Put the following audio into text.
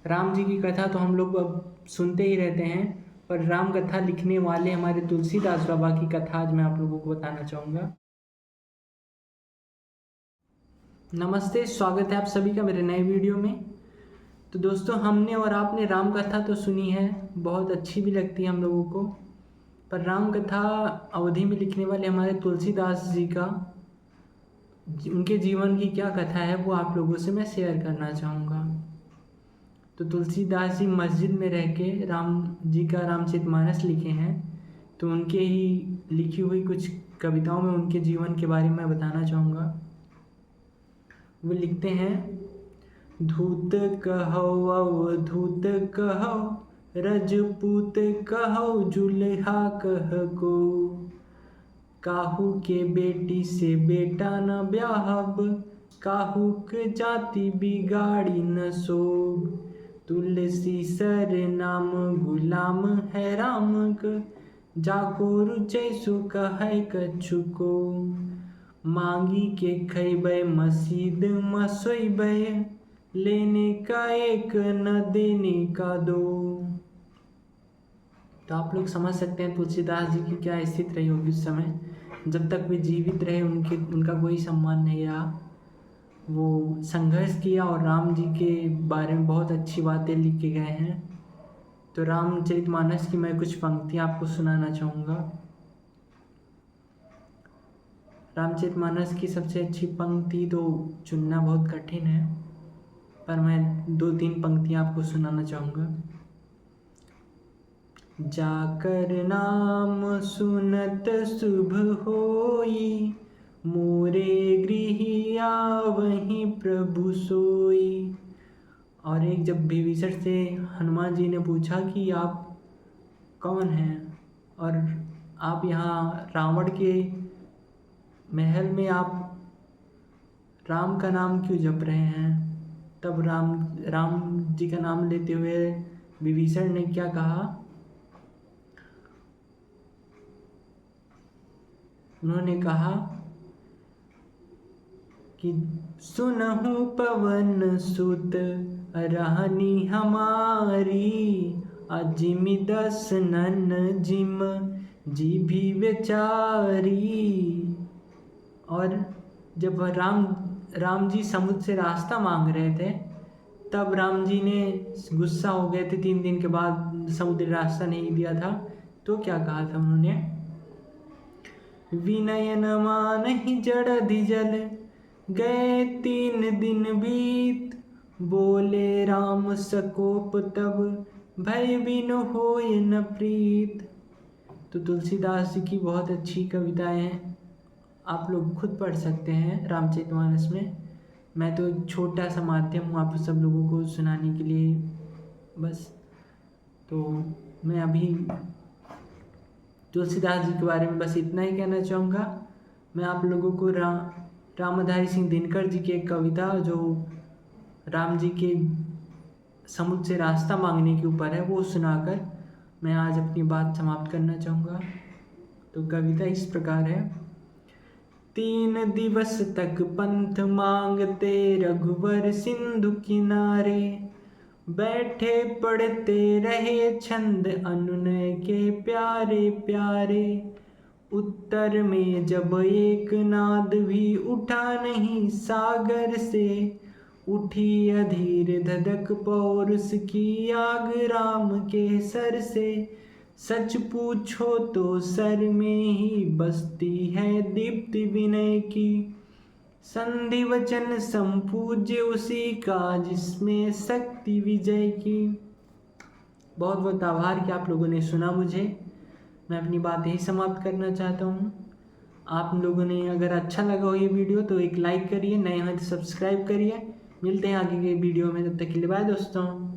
राम जी की कथा तो हम लोग अब सुनते ही रहते हैं, पर राम कथा लिखने वाले हमारे तुलसीदास बाबा की कथा आज मैं आप लोगों को बताना चाहूँगा। नमस्ते, स्वागत है आप सभी का मेरे नए वीडियो में। तो दोस्तों, हमने और आपने राम कथा तो सुनी है, बहुत अच्छी भी लगती है हम लोगों को। पर राम कथा अवधि में लिखने वाले हमारे तुलसीदास जी का उनके जीवन की क्या कथा है वो आप लोगों से मैं शेयर करना चाहूँगा। तो तुलसीदास जी मस्जिद में रह के राम जी का रामचरितमानस लिखे हैं। तो उनके ही लिखी हुई कुछ कविताओं में उनके जीवन के बारे में बताना चाहूँगा। वो लिखते हैं, धूत कहो अवधूत कहो, रजपूत कहो जुल्हा कह को, काहू के बेटी से बेटा न ब्याहब, काहू के जाति बिगाड़ी न सोब, तुलसी सर नाम गुलाम है राम क, जाको रुचै सो कहे कछु को, मांगी के खैबै मसीद मसोइबै, लेने का एक न देने का दो। तो आप लोग समझ सकते हैं तुलसीदास जी की क्या स्थिति रही होगी उस समय। जब तक वे जीवित रहे उनका कोई सम्मान नहीं रहा। वो संघर्ष किया और राम जी के बारे में बहुत अच्छी बातें लिख के गए हैं। तो रामचरितमानस की मैं कुछ पंक्तियाँ आपको सुनाना चाहूँगा। रामचरितमानस की सबसे अच्छी पंक्ति तो चुनना बहुत कठिन है, पर मैं 2-3 पंक्तियाँ आपको सुनाना चाहूँगा। जाकर नाम सुनत शुभ होई, मोरे गृह आवहीं प्रभु सोई। और एक जब विभीषण से हनुमान जी ने पूछा कि आप कौन हैं और आप यहाँ रावण के महल में आप राम का नाम क्यों जप रहे हैं, तब राम जी का नाम लेते हुए विभीषण ने क्या कहा, उन्होंने कहा कि सुनहु पवन सुत रहनी हमारी, अजिमि दस नन जिम जी भी बेचारी। और जब राम जी समुद्र से रास्ता मांग रहे थे, तब राम जी ने गुस्सा हो गए थे। 3 दिन के बाद समुद्र रास्ता नहीं दिया था, तो क्या कहा था उन्होंने, विनय न मानहि जड़धि जल, गए 3 दिन बीत, बोले राम सकोप तब, भय बिनु होय न प्रीत। तो तुलसीदास जी की बहुत अच्छी कविताएं हैं, आप लोग खुद पढ़ सकते हैं रामचरितमानस में। मैं तो एक छोटा सा माध्यम हूँ आप सब लोगों को सुनाने के लिए बस। तो मैं अभी तुलसीदास जी के बारे में बस इतना ही कहना चाहूँगा। मैं आप लोगों को रामधारी सिंह दिनकर जी की एक कविता जो राम जी के समुद्र से रास्ता मांगने के ऊपर है वो सुनाकर मैं आज अपनी बात समाप्त करना चाहूँगा। तो कविता इस प्रकार है, 3 दिवस तक पंथ मांगते रघुवर सिंधु किनारे, बैठे पढ़ते रहे छंद अनुनय के प्यारे प्यारे, उत्तर में जब एक नाद भी उठा नहीं सागर से, उठी अधीर धधक पौरुष की आग राम के सर से, सच पूछो तो सर में ही बसती है दीप्ति विनय की, संधि वचन संपूज्य उसी का जिसमें शक्ति विजय की। बहुत बहुत आभार कि आप लोगों ने सुना मुझे। मैं अपनी बात यही समाप्त करना चाहता हूँ। आप लोगों ने अगर अच्छा लगा हो ये वीडियो तो एक लाइक करिए, नए हैं तो सब्सक्राइब करिए। मिलते हैं आगे के वीडियो में, तब तक के लिए बाय दोस्तों।